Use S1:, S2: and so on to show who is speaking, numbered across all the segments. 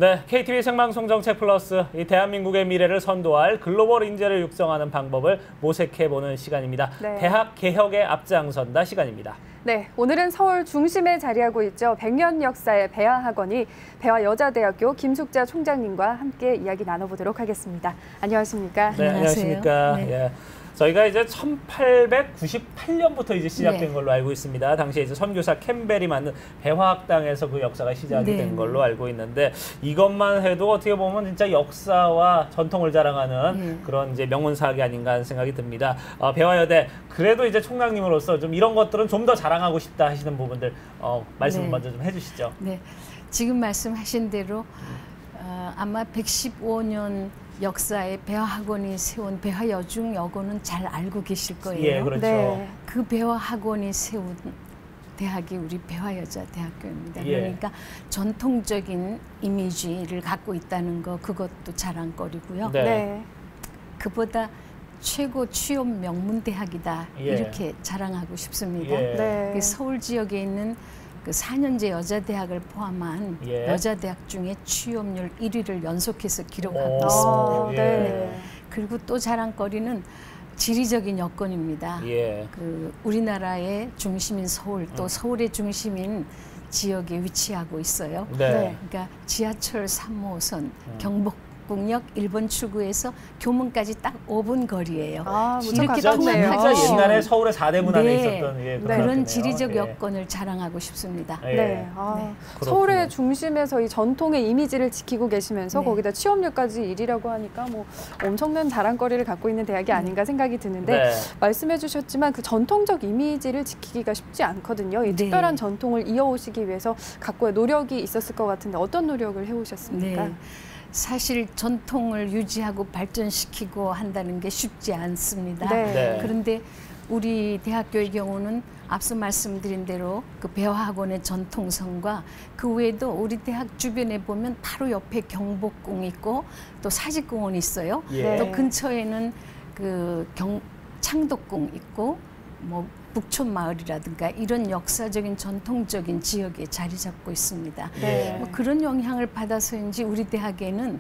S1: 네, KTV 생방송 정책 플러스, 이 대한민국의 미래를 선도할 글로벌 인재를 육성하는 방법을 모색해보는 시간입니다.
S2: 네.
S1: 대학 개혁에 앞장선다 시간입니다.
S2: 네, 오늘은 서울 중심에 자리하고 있죠. 100년 역사의 배화학원이 배화여자대학교 김숙자 총장님과 함께 이야기 나눠보도록 하겠습니다. 안녕하십니까?
S1: 네, 안녕하십니까?
S3: 네.
S1: 예. 저희가 이제 1898년부터 이제 시작된
S3: 네.
S1: 걸로 알고 있습니다. 당시에 이제 선교사 캠벨이 만든 배화학당에서 그 역사가 시작이 된 걸로 알고 있는데, 이것만 해도 어떻게 보면 진짜 역사와 전통을 자랑하는 그런 이제 명문사학이 아닌가 하는 생각이 듭니다. 배화여대, 그래도 이제 총장님으로서 좀 이런 것들은 좀 더 자랑하고 싶다 하시는 부분들 말씀 먼저 좀 해주시죠.
S3: 네, 지금 말씀하신 대로 아마 115년 역사의 배화학원이 세운 배화여중여고는 잘 알고 계실 거예요.
S1: 예, 그렇죠.
S2: 네.
S3: 그 배화학원이 세운 대학이 우리 배화여자대학교입니다.
S1: 예.
S3: 그러니까 전통적인 이미지를 갖고 있다는 거, 그것도 자랑거리고요.
S1: 네.
S2: 네.
S3: 그보다 최고 취업 명문대학이다,
S1: 예.
S3: 이렇게 자랑하고 싶습니다.
S1: 예.
S2: 네.
S3: 그 서울 지역에 있는 그 4년제 여자대학을 포함한
S1: 예.
S3: 여자대학 중에 취업률 1위를 연속해서 기록하고
S1: 오.
S3: 있습니다.
S1: 예.
S2: 네.
S3: 그리고 또 자랑거리는 지리적인 여건입니다.
S1: 예.
S3: 그 우리나라의 중심인 서울, 또 서울의 중심인 지역에 위치하고 있어요.
S1: 네.
S3: 그러니까 지하철 3호선 경복궁역 1번 출구에서 교문까지 딱 5분 거리예요.
S2: 무척
S3: 이렇게
S2: 가깝네요.
S1: 진짜 옛날에 서울의 4대문 안에
S3: 네.
S1: 있었던 그런
S3: 그런
S1: 학교네요.
S3: 지리적
S1: 예.
S3: 여건을 자랑하고 싶습니다.
S1: 예.
S2: 네. 서울의 중심에서 이 전통의 이미지를 지키고 계시면서
S3: 네.
S2: 거기다 취업률까지 1위라고 하니까 뭐 엄청난 자랑거리를 갖고 있는 대학이 아닌가 생각이 드는데,
S1: 네.
S2: 말씀해 주셨지만 그 전통적 이미지를 지키기가 쉽지 않거든요. 이
S3: 네.
S2: 특별한 전통을 이어오시기 위해서 각고의 노력이 있었을 것 같은데 어떤 노력을 해오셨습니까?
S3: 네. 사실 전통을 유지하고 발전시키고 한다는 게 쉽지 않습니다.
S2: 네.
S1: 네.
S3: 그런데 우리 대학교의 경우는 앞서 말씀드린 대로 그 배화학원의 전통성과 그 외에도 우리 대학 주변에 보면 바로 옆에 경복궁이 있고 또 사직공원이 있어요.
S1: 예.
S3: 또 근처에는 그 창덕궁 있고 뭐 북촌마을이라든가 이런 역사적인 전통적인 지역에 자리 잡고 있습니다.
S2: 네.
S3: 뭐 그런 영향을 받아서인지 우리 대학에는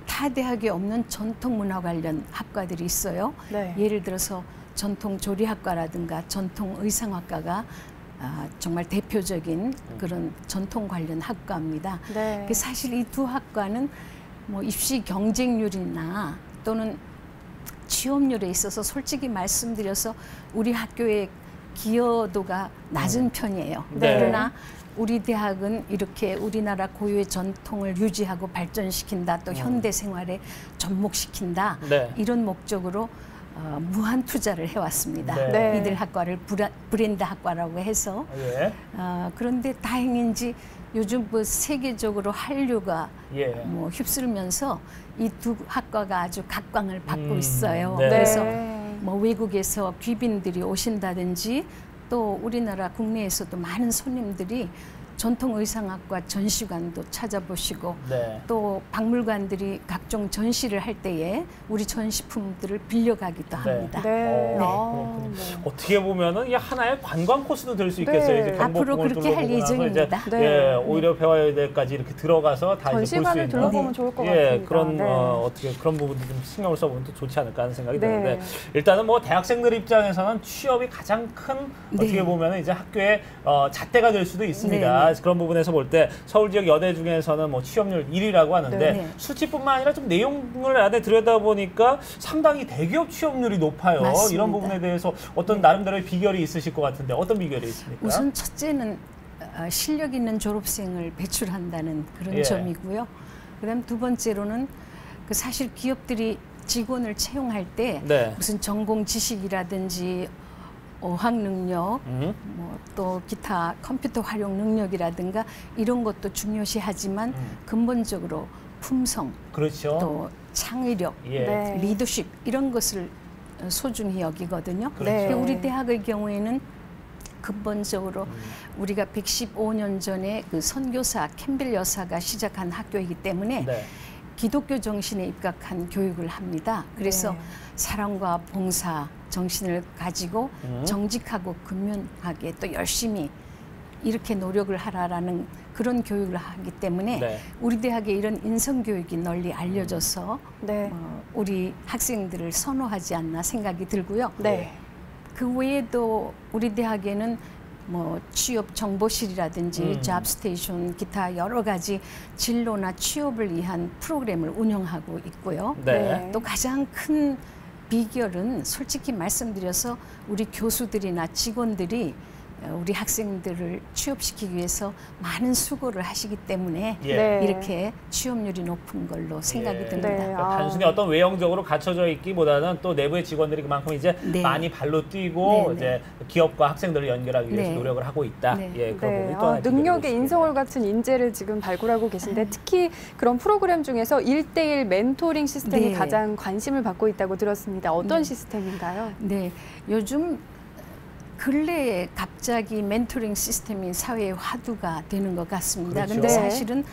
S3: 타 대학에 없는 전통문화 관련 학과들이 있어요.
S2: 네.
S3: 예를 들어서 전통조리학과라든가 전통의상학과가 정말 대표적인 그런 전통 관련 학과입니다.
S2: 네.
S3: 사실 이 두 학과는 뭐 입시 경쟁률이나 또는 취업률에 있어서 솔직히 말씀드려서 우리 학교의 기여도가 낮은 편이에요.
S1: 네.
S3: 그러나 우리 대학은 이렇게 우리나라 고유의 전통을 유지하고 발전시킨다, 또 현대 생활에 접목시킨다,
S1: 네.
S3: 이런 목적으로 무한 투자를 해왔습니다.
S2: 네.
S3: 이들 학과를 브랜드 학과라고 해서.
S1: 예.
S3: 그런데 다행인지 요즘 뭐 세계적으로 한류가
S1: 예.
S3: 뭐 휩쓸면서 이 두 학과가 아주 각광을 받고 있어요.
S1: 네.
S3: 그래서
S2: 네.
S3: 뭐 외국에서 귀빈들이 오신다든지 또 우리나라 국내에서도 많은 손님들이 전통의상학과 전시관도 찾아보시고
S1: 네.
S3: 또 박물관들이 각종 전시를 할 때에 우리 전시품들을 빌려가기도 합니다.
S2: 네.
S1: 그렇군요.
S2: 네.
S1: 어떻게 보면은 이게 하나의 관광 코스도 될 수 있겠어요.
S2: 네.
S1: 이제 경복궁을
S3: 앞으로 그렇게 할
S1: 둘러보고 나서
S3: 예정입니다.
S1: 이제,
S2: 네.
S1: 예, 오히려 배화여대까지 이렇게 들어가서 다 이제 볼 수
S2: 전시관을
S1: 있는
S2: 둘러보면 좋을 것
S1: 예,
S2: 같습니다.
S1: 그런
S2: 네.
S1: 어떻게 그런 부분도 좀 신경을 써보면 또 좋지 않을까 하는 생각이
S2: 네.
S1: 드는데, 일단은 뭐 대학생들 입장에서는 취업이 가장 큰 어떻게 보면은 이제 학교의 잣대가 될 수도 있습니다. 그런 부분에서 볼 때 서울 지역 여대 중에서는 뭐 취업률 1위라고 하는데
S3: 네.
S1: 수치뿐만 아니라 좀 내용을 안에 들여다보니까 상당히 대기업 취업률이 높아요.
S3: 맞습니다.
S1: 이런 부분에 대해서 어떤 나름대로의 비결이 있으실 것 같은데 어떤 비결이 있습니까?
S3: 우선 첫째는 실력 있는 졸업생을 배출한다는 그런
S1: 예.
S3: 점이고요. 그다음 두 번째로는 그 사실 기업들이 직원을 채용할 때
S1: 네.
S3: 무슨 전공 지식이라든지 어학 능력, 뭐 또 기타 컴퓨터 활용 능력이라든가 이런 것도 중요시하지만 근본적으로 품성,
S1: 그렇죠.
S3: 또 창의력,
S1: 예.
S2: 네.
S3: 리더십 이런 것을 소중히 여기거든요.
S1: 그렇죠.
S3: 우리 대학의 경우에는 근본적으로 우리가 115년 전에 그 선교사 캠벨 여사가 시작한 학교이기 때문에
S1: 네.
S3: 기독교 정신에 입각한 교육을 합니다. 그래서
S2: 네.
S3: 사랑과 봉사 정신을 가지고 정직하고 근면하게 또 열심히 이렇게 노력을 하라라는 그런 교육을 하기 때문에 우리 대학에 이런 인성교육이 널리 알려져서 우리 학생들을 선호하지 않나 생각이 들고요. 그 외에도 우리 대학에는 뭐 취업 정보실이라든지 잡스테이션, 기타 여러 가지 진로나 취업을 위한 프로그램을 운영하고 있고요. 또 가장 큰 비결은 솔직히 말씀드려서 우리 교수들이나 직원들이 우리 학생들을 취업시키기 위해서 많은 수고를 하시기 때문에 이렇게 취업률이 높은 걸로 생각이 듭니다.
S1: 그러니까 단순히 어떤 외형적으로 갖춰져 있기보다는 또 내부의 직원들이 그만큼 이제 많이 발로 뛰고 이제 기업과 학생들을 연결하기 위해서 노력을 하고 있다. 그런 부분이 또 하나
S2: 능력의 인서울 같은 인재를 지금 발굴하고 계신데 특히 그런 프로그램 중에서 1:1 멘토링 시스템이 가장 관심을 받고 있다고 들었습니다. 어떤 시스템인가요?
S3: 요즘 근래에 갑자기 멘토링 시스템이 사회의 화두가 되는 것 같습니다. 그런데 사실은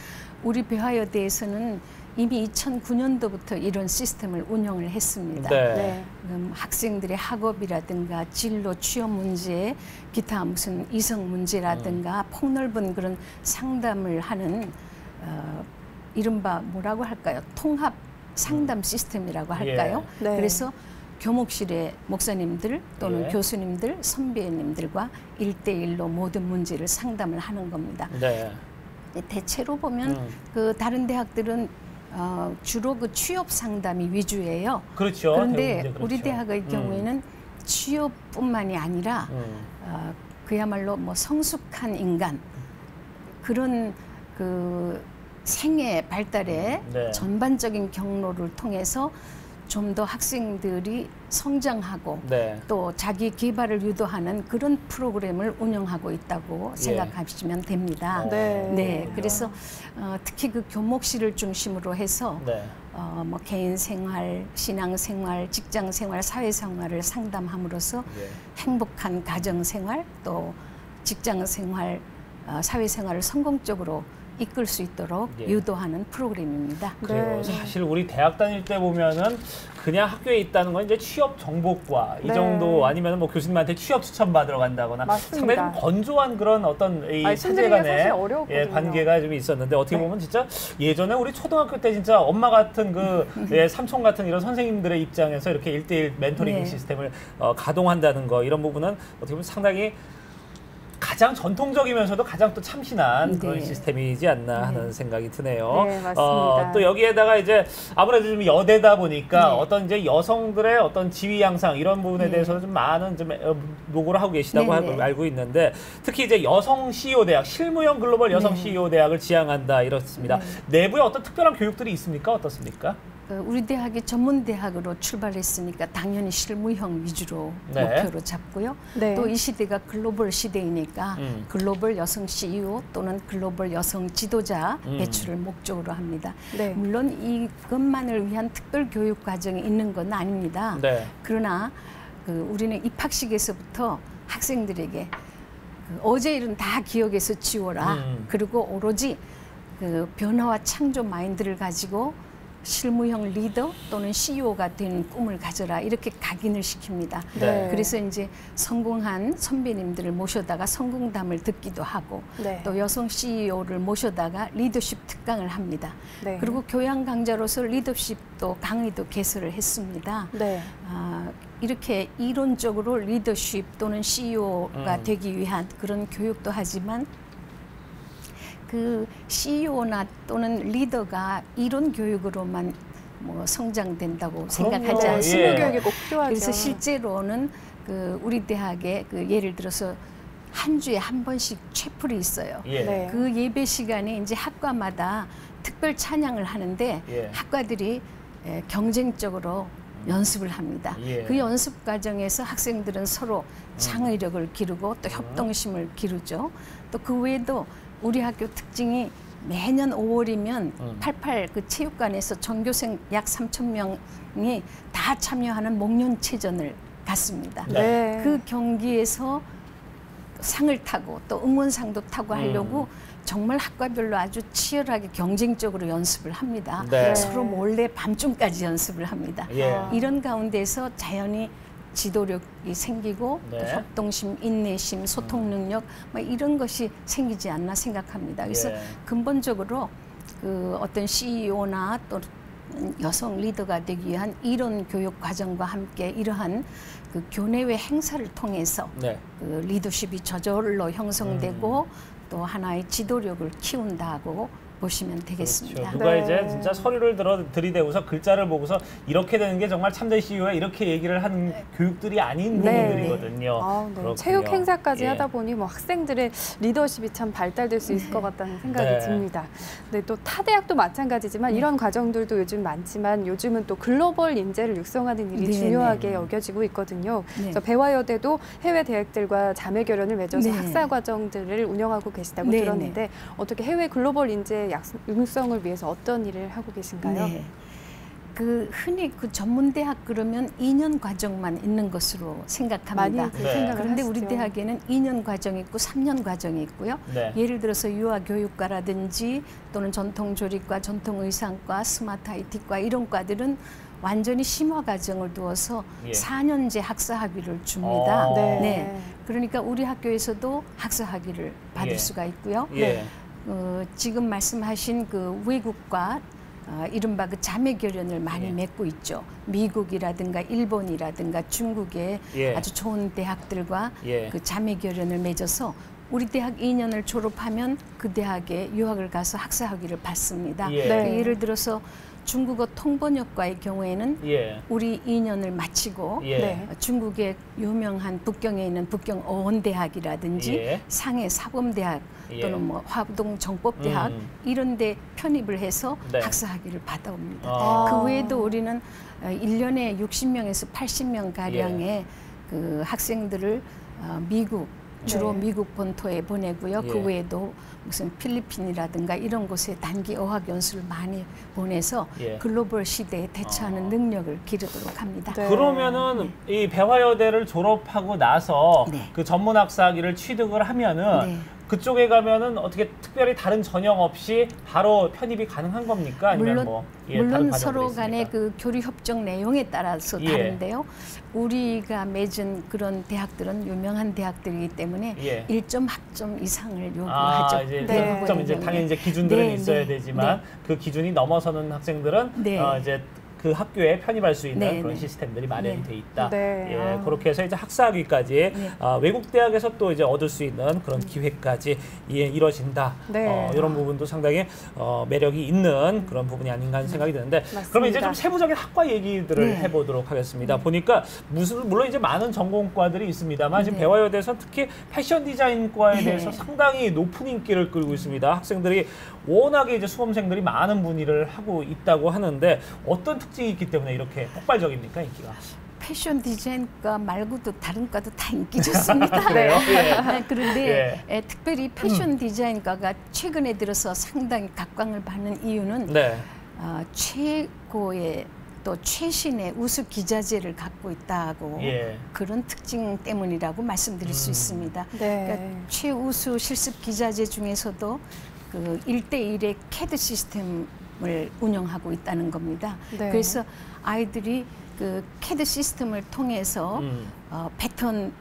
S3: 우리 배화여대에서는 이미 2009년도부터 이런 시스템을 운영을 했습니다. 학생들의 학업이라든가 진로 취업 문제, 기타 무슨 이성 문제라든가 폭넓은 그런 상담을 하는 이른바 뭐라고 할까요? 통합 상담 시스템이라고 할까요? 그래서 교목실의 목사님들 또는 교수님들, 선배님들과 1:1로 모든 문제를 상담을 하는 겁니다. 대체로 보면 그 다른 대학들은 주로 그 취업 상담이 위주예요. 그런데 우리 대학의 경우에는 취업뿐만이 아니라 그야말로 뭐 성숙한 인간 그런 그 생애 발달의 전반적인 경로를 통해서 좀 더 학생들이 성장하고 또 자기 개발을 유도하는 그런 프로그램을 운영하고 있다고 생각하시면 됩니다. 그래서 특히 그 교목실을 중심으로 해서 뭐 개인 생활, 신앙 생활, 직장 생활, 사회 생활을 상담함으로써 행복한 가정 생활 또 직장 생활, 사회 생활을 성공적으로 이끌 수 있도록 유도하는 프로그램입니다.
S1: 사실 우리 대학 다닐 때 보면은 그냥 학교에 있다는 건 이제 취업 정보과 이 정도 아니면 뭐 교수님한테 취업 추천 받으러 간다거나 상당히 좀 건조한 그런 어떤 이 세대 간의 관계가 좀 있었는데 어떻게 보면 진짜 예전에 우리 초등학교 때 진짜 엄마 같은 그 삼촌 같은 이런 선생님들의 입장에서 이렇게 1:1 멘토링 시스템을 가동한다는 거 이런 부분은 어떻게 보면 상당히 가장 전통적이면서도 가장 또 참신한 그런 시스템이지 않나 하는 생각이 드네요.
S2: 맞습니다.
S1: 또 여기에다가 이제 아무래도 좀 여대다 보니까 어떤 이제 여성들의 어떤 지위 양상 이런 부분에 대해서는 좀 많은 좀 노고를 하고 계시다고 알고 있는데 특히 이제 여성 CEO 대학, 실무형 글로벌 여성 CEO 대학을 지향한다 이렇습니다. 내부에 어떤 특별한 교육들이 있습니까? 어떻습니까?
S3: 우리 대학이 전문대학으로 출발했으니까 당연히 실무형 위주로 목표로 잡고요. 또 이 시대가 글로벌 시대이니까 글로벌 여성 CEO 또는 글로벌 여성 지도자 배출을 목적으로 합니다. 물론 이것만을 위한 특별 교육 과정이 있는 건 아닙니다. 그러나 우리는 입학식에서부터 학생들에게 어제 일은 다 기억에서 지워라. 그리고 오로지 변화와 창조 마인드를 가지고 실무형 리더 또는 CEO가 되는 꿈을 가져라 이렇게 각인을 시킵니다. 그래서 이제 성공한 선배님들을 모셔다가 성공담을 듣기도 하고 또 여성 CEO를 모셔다가 리더십 특강을 합니다. 그리고 교양 강좌로서 리더십도 강의도 개설을 했습니다. 이렇게 이론적으로 리더십 또는 CEO가 되기 위한 그런 교육도 하지만 그 CEO나 또는 리더가 이론 교육으로만 뭐 성장된다고 생각하지 않습니다.
S2: 실무 교육이 꼭 필요하죠.
S3: 그래서 실제로는 우리 대학에 예를 들어서 한 주에 한 번씩 채플이 있어요. 그 예배 시간에 이제 학과마다 특별 찬양을 하는데 학과들이 경쟁적으로 연습을 합니다. 그 연습 과정에서 학생들은 서로 창의력을 기르고 또 협동심을 기르죠. 또 그 외에도 우리 학교 특징이 매년 5월이면 88 그 체육관에서 전교생 약 3,000명이 다 참여하는 목련체전을 갖습니다. 그 경기에서 상을 타고 또 응원상도 타고 하려고 정말 학과별로 아주 치열하게 경쟁적으로 연습을 합니다. 서로 몰래 밤중까지 연습을 합니다. 이런 가운데서 자연히 지도력이 생기고
S1: 네.
S3: 또 협동심, 인내심, 소통 능력 뭐 이런 것이 생기지 않나 생각합니다. 그래서
S1: 예.
S3: 근본적으로 그 어떤 CEO나 또 여성 리더가 되기 위한 이런 교육 과정과 함께 이러한 그 교내외 행사를 통해서
S1: 네.
S3: 그 리더십이 저절로 형성되고 또 하나의 지도력을 키운다고 보시면 되겠습니다.
S1: 그렇죠. 누가
S2: 네.
S1: 이제 진짜 서류를 들이대고서 글자를 보고서 이렇게 되는 게 정말 참된 CEO야 이렇게 얘기를 하는 교육들이 아닌
S2: 네.
S1: 부분들이거든요.
S2: 아, 네.
S1: 그렇군요.
S2: 체육 행사까지
S1: 예.
S2: 하다 보니 뭐 학생들의 리더십이 참 발달될 수 있을 것 같다는 생각이
S1: 네.
S2: 듭니다. 네, 또 타대학도 마찬가지지만 이런 과정들도 요즘 많지만 요즘은 또 글로벌 인재를 육성하는 일이
S3: 네,
S2: 중요하게 여겨지고 있거든요.
S3: 네.
S2: 그래서 배화여대도 해외 대학들과 자매 결연을 맺어서
S3: 네.
S2: 학사 과정들을 운영하고 계시다고
S3: 네,
S2: 들었는데 어떻게 해외 글로벌 인재 육성을 위해서 어떤 일을 하고 계신가요?
S3: 네. 그 흔히 그 전문대학 그러면 2년 과정만 있는 것으로 생각합니다.
S2: 많이 그
S1: 네.
S2: 생각을
S3: 그런데
S2: 하시죠.
S3: 우리 대학에는 2년 과정이 있고 3년 과정이 있고요.
S1: 네.
S3: 예를 들어서 유아교육과라든지 또는 전통조리과, 전통의상과, 스마트 IT과 이런 과들은 완전히 심화 과정을 두어서
S1: 예.
S3: 4년제 학사 학위를 줍니다.
S1: 네.
S3: 네. 그러니까 우리 학교에서도 학사 학위를 받을
S1: 예.
S3: 수가 있고요.
S1: 예.
S3: 지금 말씀하신 그 외국과 이른바 그 자매 결연을 많이
S1: 예.
S3: 맺고 있죠. 미국이라든가 일본이라든가 중국의
S1: 예.
S3: 아주 좋은 대학들과
S1: 예.
S3: 그 자매 결연을 맺어서 우리 대학 2년을 졸업하면 그 대학에 유학을 가서 학사 학위를 받습니다.
S1: 예.
S2: 네.
S3: 그 예를 들어서 중국어 통번역과의 경우에는
S1: 예.
S3: 우리 2년을 마치고
S1: 예.
S2: 네.
S3: 중국의 유명한 북경에 있는 북경 어원대학이라든지
S1: 예.
S3: 상해 사범대학
S1: 예.
S3: 또는 뭐 화동 정법대학 이런 데 편입을 해서
S1: 네.
S3: 학사 학위를 받아옵니다.
S1: 아.
S3: 그 외에도 우리는 1년에 60명에서 80명 가량의
S1: 예.
S3: 그 학생들을 미국 주로
S2: 네.
S3: 미국 본토에 보내고요.
S1: 예.
S3: 그 외에도 무슨 필리핀이라든가 이런 곳에 단기 어학 연수를 많이 보내서
S1: 예.
S3: 글로벌 시대에 대처하는 능력을 기르도록 합니다.
S2: 네.
S1: 그러면은 이 배화여대를 졸업하고 나서
S3: 네.
S1: 그 전문학사학위를 취득을 하면은
S3: 네.
S1: 그쪽에 가면은 어떻게 특별히 다른 전형 없이 바로 편입이 가능한 겁니까? 아니면
S3: 물론,
S1: 뭐 다른
S3: 물론
S1: 과정들이
S3: 서로
S1: 있습니까?
S3: 간의 그 교류 협정 내용에 따라서
S1: 예.
S3: 다른데요. 우리가 맺은 그런 대학들은 유명한 대학들이기 때문에
S1: 예.
S3: 1점 학점 이상을 요구하죠.
S1: 이제
S2: 네.
S1: 그 학점 이제 당연히 이제 기준들은
S3: 네,
S1: 있어야
S3: 네,
S1: 되지만
S3: 네.
S1: 그 기준이 넘어서는 학생들은
S3: 네.
S1: 이제 그 학교에 편입할 수 있는
S3: 네,
S1: 그런
S3: 네.
S1: 시스템들이 마련이
S3: 네.
S1: 돼 있다.
S2: 네.
S1: 예,
S2: 아.
S1: 그렇게 해서 이제 학사학위까지
S3: 네.
S1: 외국 대학에서 또 이제 얻을 수 있는 그런 기회까지 이루어진다.
S2: 네.
S1: 이런 부분도 상당히 매력이 있는 그런 부분이 아닌가 하는 생각이 드는데,
S2: 맞습니다.
S1: 그러면 이제 좀 세부적인 학과 얘기들을
S3: 네.
S1: 해보도록 하겠습니다. 보니까 물론 이제 많은 전공과들이 있습니다만 지금
S3: 네.
S1: 배화여대에서 특히 패션 디자인과에
S3: 네.
S1: 대해서 상당히 높은 인기를 끌고 있습니다. 학생들이 워낙에 이제 수험생들이 많은 문의를 하고 있다고 하는데 어떤 특징이 있기 때문에 이렇게 폭발적입니까, 인기가?
S3: 패션 디자인과 말고도 다른 과도 다 인기 좋습니다.
S1: 그래요? 예.
S3: 그런데 특별히 패션 디자인과가 최근에 들어서 상당히 각광을 받는 이유는
S1: 네.
S3: 최고의 또 최신의 우수 기자재를 갖고 있다고
S1: 예.
S3: 그런 특징 때문이라고 말씀드릴 수 있습니다.
S2: 네.
S3: 그러니까 최우수 실습 기자재 중에서도 그 1대1의 CAD 시스템을 운영하고 있다는 겁니다.
S2: 네.
S3: 그래서 아이들이 그 CAD 시스템을 통해서 패턴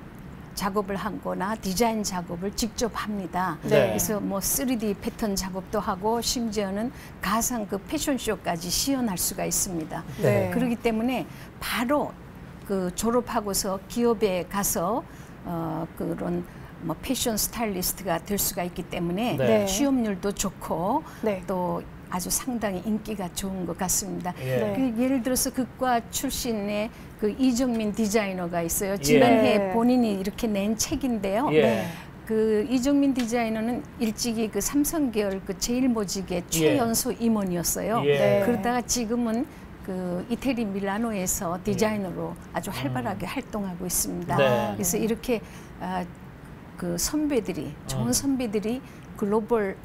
S3: 작업을 하거나 디자인 작업을 직접 합니다.
S1: 네.
S3: 그래서 뭐 3D 패턴 작업도 하고 심지어는 가상 그 패션쇼까지 시연할 수가 있습니다.
S2: 네.
S3: 그렇기 때문에 바로 그 졸업하고서 기업에 가서 그런 뭐 패션 스타일리스트가 될 수가 있기 때문에
S1: 네.
S3: 취업률도 좋고
S2: 네.
S3: 또 아주 상당히 인기가 좋은 것 같습니다.
S1: 예.
S2: 네.
S3: 그 예를 들어서 극과 출신의 그 이정민 디자이너가 있어요. 지난해
S2: 네.
S3: 본인이 이렇게 낸 책인데요.
S1: 예.
S2: 네.
S3: 그 이정민 디자이너는 일찍이 그 삼성계열 그 제일모직의 최연소 임원이었어요.
S1: 예.
S2: 네.
S3: 그러다가 지금은 그 이태리 밀라노에서 디자이너로 아주 활발하게 활동하고 있습니다.
S1: 네.
S3: 그래서 이렇게 그 선배들이 좋은 선배들이 글로벌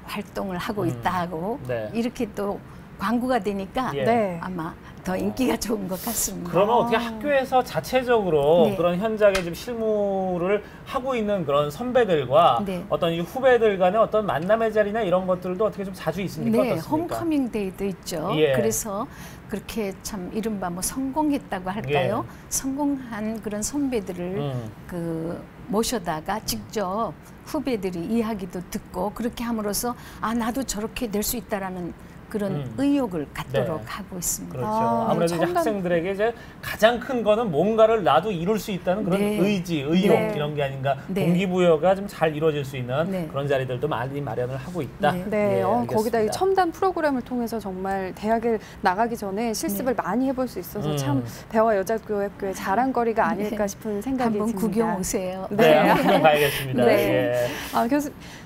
S3: 활동을 하고 있다고
S1: 네.
S3: 이렇게 또 광고가 되니까
S1: 예.
S2: 네.
S3: 아마 더 인기가 좋은 것 같습니다.
S1: 그러면 어떻게 학교에서 자체적으로
S3: 네.
S1: 그런 현장에 지금 실무를 하고 있는 그런 선배들과
S3: 네.
S1: 어떤 이 후배들 간의 어떤 만남의 자리나 이런 것들도 어떻게 좀 자주 있습니까?
S3: 네,
S1: 어떻습니까?
S3: 홈커밍 데이도 있죠.
S1: 예.
S3: 그래서 그렇게 참 이른바 뭐 성공했다고 할까요? 성공한 그런 선배들을 그 모셔다가 직접 후배들이 이야기도 듣고 그렇게 함으로써 아 나도 저렇게 될 수 있다라는 그런 의욕을 갖도록
S1: 네.
S3: 하고 있습니다.
S1: 그렇죠.
S2: 아,
S1: 아무래도 이제 학생들에게 이제 가장 큰 거는 뭔가를 나도 이룰 수 있다는 그런
S3: 네.
S1: 의지, 의욕
S2: 네.
S1: 이런 게 아닌가.
S3: 네.
S1: 동기부여가 좀 잘 이루어질 수 있는
S3: 네.
S1: 그런 자리들도 많이 마련을 하고 있다.
S3: 네.
S2: 네,
S1: 예,
S2: 거기다 이
S1: 알겠습니다.
S2: 첨단 프로그램을 통해서 정말 대학을 나가기 전에 실습을 많이 해볼 수 있어서 참 배와 여자교육교의 자랑거리가 아닐까 싶은 생각이
S3: 한번
S2: 듭니다.
S3: 구경 오세요.
S1: 네,
S2: 네.
S1: 한번 구경 가야겠습니다.
S2: 네.
S1: 예.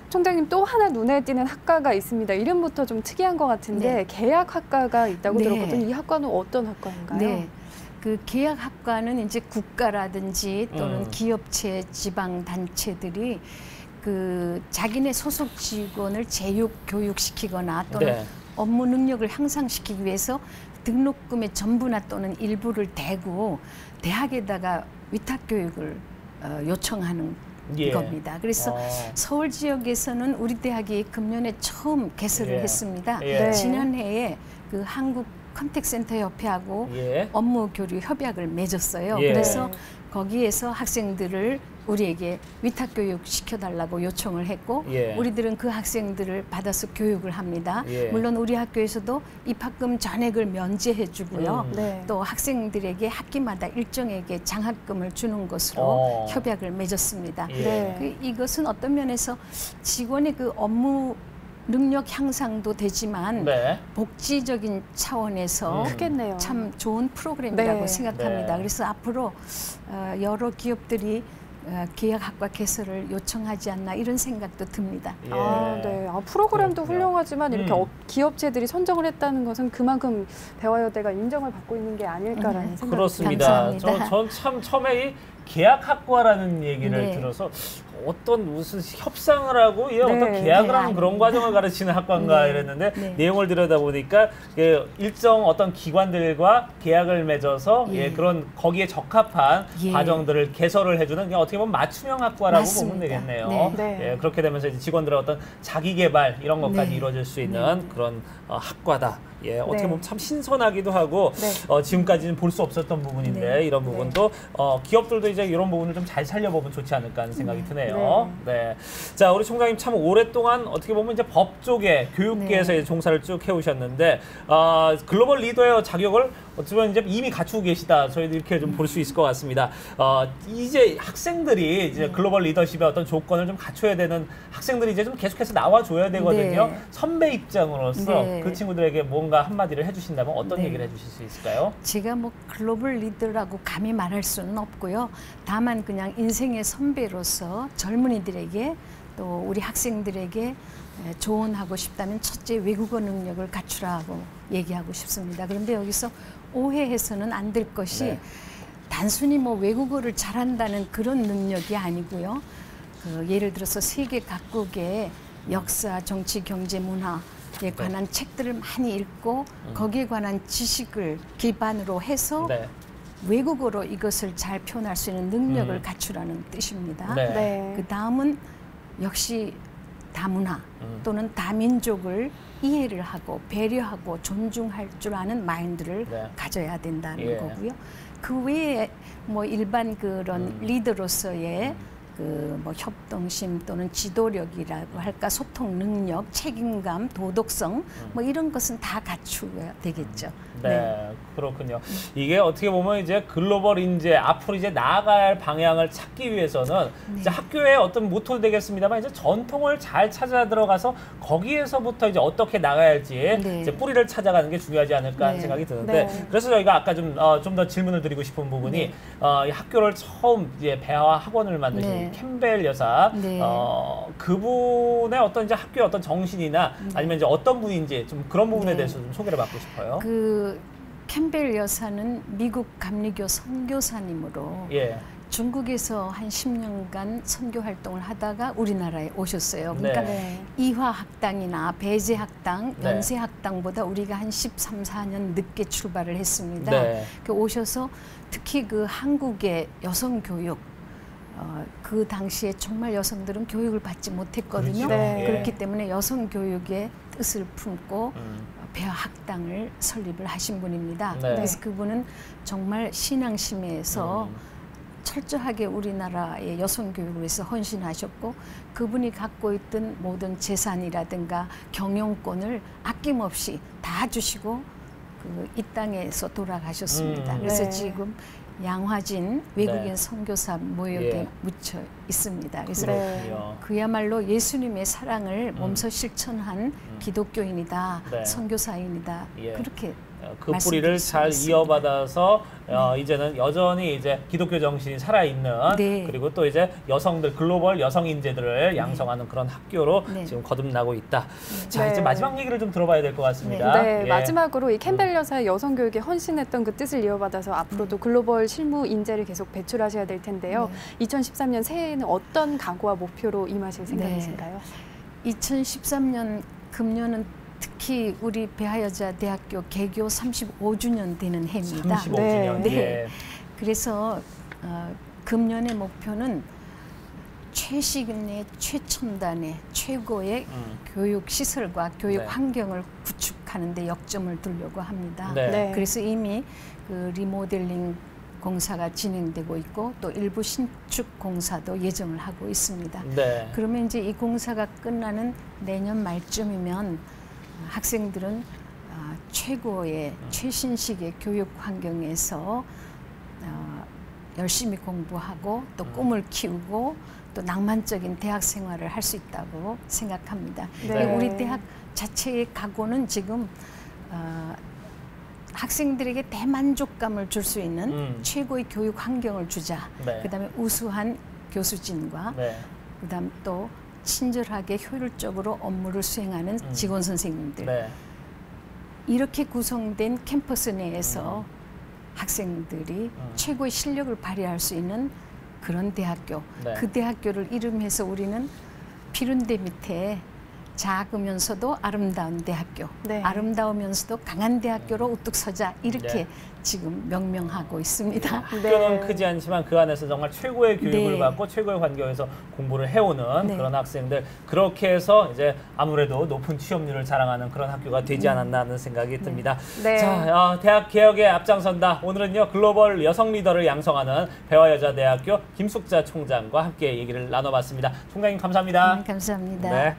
S2: 총장님 또 하나 눈에 띄는 학과가 있습니다. 이름부터 좀 특이한 것 같은데
S3: 네.
S2: 계약학과가 있다고
S3: 네.
S2: 들었거든요. 이 학과는 어떤 학과인가요?
S3: 네. 그 계약학과는 이제 국가라든지 또는 기업체, 지방 단체들이 그 자기네 소속 직원을 재육 교육시키거나 또는
S1: 네.
S3: 업무 능력을 향상시키기 위해서 등록금의 전부나 또는 일부를 대고 대학에다가 위탁 교육을 요청하는
S1: 예.
S3: 겁니다. 그래서 서울 지역에서는 우리 대학이 금년에 처음 개설을
S1: 예.
S3: 했습니다.
S1: 예.
S2: 네.
S3: 지난해에 그 한국 컨택센터 협회하고
S1: 예.
S3: 업무 교류 협약을 맺었어요.
S1: 예.
S3: 그래서 거기에서 학생들을 우리에게 위탁 교육 시켜달라고 요청을 했고
S1: 예.
S3: 우리들은 그 학생들을 받아서 교육을 합니다.
S1: 예.
S3: 물론 우리 학교에서도 입학금 전액을 면제해 주고요.
S2: 네.
S3: 또 학생들에게 학기마다 일정에게 장학금을 주는 것으로 협약을 맺었습니다.
S1: 예.
S2: 네.
S3: 이것은 어떤 면에서 직원의 그 업무 능력 향상도 되지만
S1: 네.
S3: 복지적인 차원에서
S2: 크겠네요.
S3: 참 좋은 프로그램이라고
S2: 네.
S3: 생각합니다.
S1: 네.
S3: 그래서 앞으로 여러 기업들이 계약학과 개설을 요청하지 않나 이런 생각도 듭니다.
S1: 예.
S2: 네. 프로그램도
S1: 그렇구나.
S2: 훌륭하지만 이렇게 기업체들이 선정을 했다는 것은 그만큼 배화여대가 인정을 받고 있는 게 아닐까라는 생각이
S1: 그렇습니다.
S3: 감사합니다.
S1: 전 참 처음에 이 계약학과라는 얘기를
S3: 네.
S1: 들어서 어떤 무슨 협상을 하고
S2: 네.
S1: 어떤 계약을 하는
S3: 네,
S1: 그런 과정을 가르치는 학과인가
S3: 네.
S1: 이랬는데
S3: 네.
S1: 내용을 들여다보니까 일정 어떤 기관들과 계약을 맺어서
S3: 예.
S1: 그런 거기에 적합한
S3: 예.
S1: 과정들을 개설을 해주는 그냥 어떻게 보면 맞춤형 학과라고
S3: 맞습니다.
S1: 보면 되겠네요.
S3: 네.
S2: 네.
S1: 예, 그렇게 되면서 이제 직원들의 어떤 자기 개발 이런 것까지
S3: 네.
S1: 이루어질 수 있는 그런 학과다. 예, 어떻게
S2: 네.
S1: 보면 참 신선하기도 하고
S2: 네.
S1: 지금까지는 볼 수 없었던 부분인데
S3: 네.
S1: 이런 부분도 기업들도 이제 이런 부분을 좀 잘 살려보면 좋지 않을까 하는 생각이 드네요. 네. 자, 우리 총장님 참 오랫동안 어떻게 보면 이제 법 쪽에 교육계에서
S3: 네.
S1: 이제 종사를 쭉 해오셨는데 글로벌 리더의 자격을 어쩌면 이제 이미 갖추고 계시다. 저희도 이렇게 좀 볼 수 있을 것 같습니다. 이제 학생들이 이제 글로벌 리더십의 어떤 조건을 좀 갖춰야 되는 학생들이 이제 좀 계속해서 나와줘야 되거든요.
S3: 네.
S1: 선배 입장으로서
S3: 네.
S1: 그 친구들에게 뭔가 한마디를 해주신다면 어떤
S3: 네.
S1: 얘기를 해주실 수 있을까요?
S3: 제가 뭐 글로벌 리더라고 감히 말할 수는 없고요. 다만 그냥 인생의 선배로서 젊은이들에게 또 우리 학생들에게 조언하고 싶다면 첫째 외국어 능력을 갖추라고 얘기하고 싶습니다. 그런데 여기서 오해해서는 안 될 것이
S1: 네.
S3: 단순히 뭐 외국어를 잘한다는 그런 능력이 아니고요. 예를 들어서 세계 각국의 역사, 정치, 경제, 문화에 관한 책들을 많이 읽고 거기에 관한 지식을 기반으로 해서
S1: 네.
S3: 외국어로 이것을 잘 표현할 수 있는 능력을 갖추라는 뜻입니다.
S1: 네.
S2: 네.
S3: 그 다음은 역시 다문화 또는 다민족을 이해를 하고 배려하고 존중할 줄 아는 마인드를
S1: 네.
S3: 가져야 된다는
S1: 예.
S3: 거고요. 그 외에 뭐 일반 그런 리더로서의 그 뭐 협동심 또는 지도력이라고 할까 소통 능력, 책임감, 도덕성 뭐 이런 것은 다 갖추어야 되겠죠.
S1: 네, 그렇군요. 이게 어떻게 보면 이제 글로벌 인재 앞으로 이제 나아갈 할 방향을 찾기 위해서는 이제 학교의 어떤 모토도 되겠습니다만 이제 전통을 잘 찾아 들어가서 거기에서부터 이제 어떻게 나가야 할지
S3: 네.
S1: 이제 뿌리를 찾아가는 게 중요하지 않을까 하는
S3: 네.
S1: 생각이 드는데
S2: 네.
S1: 그래서 저희가 아까 좀 더 질문을 드리고 싶은 부분이 이 학교를 처음 이제 배화 학원을 만드신
S3: 네.
S1: 캠벨 여사
S3: 네.
S1: 그분의 어떤 이제 학교의 어떤 정신이나 아니면 이제 어떤 분인지 좀 그런 부분에
S3: 네.
S1: 대해서 좀 소개를 받고 싶어요.
S3: 그 캠벨 여사는 미국 감리교 선교사님으로
S1: 예.
S3: 중국에서 한 10년간 선교 활동을 하다가 우리나라에 오셨어요. 그러니까
S2: 네.
S3: 이화학당이나 배제학당,
S1: 네.
S3: 연세학당보다 우리가 한 13, 14년 늦게 출발을 했습니다.
S1: 네.
S3: 오셔서 특히 그 한국의 여성 교육, 그 당시에 정말 여성들은 교육을 받지 못했거든요.
S1: 그렇죠.
S2: 네.
S3: 그렇기 때문에 여성 교육의 뜻을 품고 배화학당을 설립을 하신 분입니다.
S1: 네.
S3: 그래서 그분은 정말 신앙심에서 철저하게 우리나라의 여성 교육을 위해서 헌신하셨고 그분이 갖고 있던 모든 재산이라든가 경영권을 아낌없이 다 주시고 이 땅에서 돌아가셨습니다. 그래서
S2: 네.
S3: 지금 양화진 외국인
S1: 네.
S3: 선교사 모욕에
S1: 예.
S3: 묻혀 있습니다. 그래서
S1: 그렇군요.
S3: 그야말로 예수님의 사랑을 몸소 실천한 기독교인이다,
S1: 네.
S3: 선교사인이다.
S1: 예.
S3: 그렇게
S1: 그
S3: 말씀드릴
S1: 뿌리를
S3: 수
S1: 잘
S3: 있습니다.
S1: 이어받아서 이제는 여전히 이제 기독교 정신이 살아있는
S3: 네.
S1: 그리고 또 이제 여성들 글로벌 여성 인재들을 양성하는 그런 학교로
S3: 네.
S1: 지금 거듭나고 있다. 자
S2: 네.
S1: 이제 마지막 얘기를 좀 들어봐야 될 것 같습니다.
S2: 네,
S1: 예.
S2: 마지막으로 이 캠벨 여사의 여성 교육에 헌신했던 그 뜻을 이어받아서 앞으로도 글로벌 실무 인재를 계속 배출하셔야 될 텐데요. 2013년 새해에는 어떤 각오와 목표로 임하실 생각이신가요?
S3: 2013년 금년은 특히 우리 배하여자대학교 개교 35주년 되는 해입니다.
S1: 35주년.
S2: 네.
S1: 예.
S3: 그래서 금년의 목표는 최신의 최첨단의 최고의 교육 시설과 교육
S1: 네.
S3: 환경을 구축하는 데 역점을 두려고 합니다.
S1: 네.
S2: 네.
S3: 그래서 이미 그 리모델링 공사가 진행되고 있고 또 일부 신축 공사도 예정을 하고 있습니다.
S1: 네.
S3: 그러면 이제 이 공사가 끝나는 내년 말쯤이면 학생들은 최고의 최신식의 교육 환경에서 열심히 공부하고 또 꿈을 키우고 또 낭만적인 대학 생활을 할 수 있다고 생각합니다.
S2: 네.
S3: 우리 대학 자체의 각오는 지금 학생들에게 대만족감을 줄 수 있는 최고의 교육 환경을 주자.
S1: 네.
S3: 그다음에 우수한 교수진과
S1: 네.
S3: 그다음 또 친절하게 효율적으로 업무를 수행하는 직원 선생님들.
S1: 네.
S3: 이렇게 구성된 캠퍼스 내에서 학생들이 최고의 실력을 발휘할 수 있는 그런 대학교.
S1: 네.
S3: 그 대학교를 이름해서 우리는 피룬대 밑에 작으면서도 아름다운 대학교,
S2: 네.
S3: 아름다우면서도 강한 대학교로 우뚝 서자 이렇게
S1: 네.
S3: 지금 명명하고 있습니다.
S1: 학교는 크지 않지만 그 안에서 정말 최고의 교육을
S3: 네.
S1: 받고 최고의 환경에서 공부를 해오는
S3: 네.
S1: 그런 학생들 그렇게 해서 이제 아무래도 높은 취업률을 자랑하는 그런 학교가 되지 않았나 하는 생각이 듭니다.
S2: 네.
S1: 자, 대학 개혁에 앞장선다. 오늘은요 글로벌 여성 리더를 양성하는 배화여자대학교 김숙자 총장과 함께 얘기를 나눠봤습니다. 총장님 감사합니다.
S3: 감사합니다.
S1: 네.